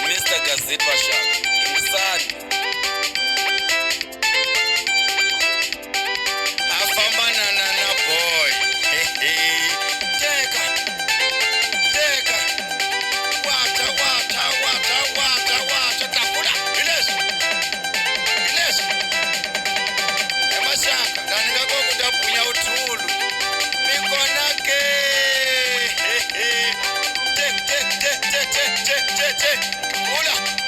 Mr. Gazette Bashaka, Insani. Afambana na boy. Teka. Wata. Takula. Ileso. Emashaka, kanika kokuta punya utulu. Mikonake. Tek. Ula.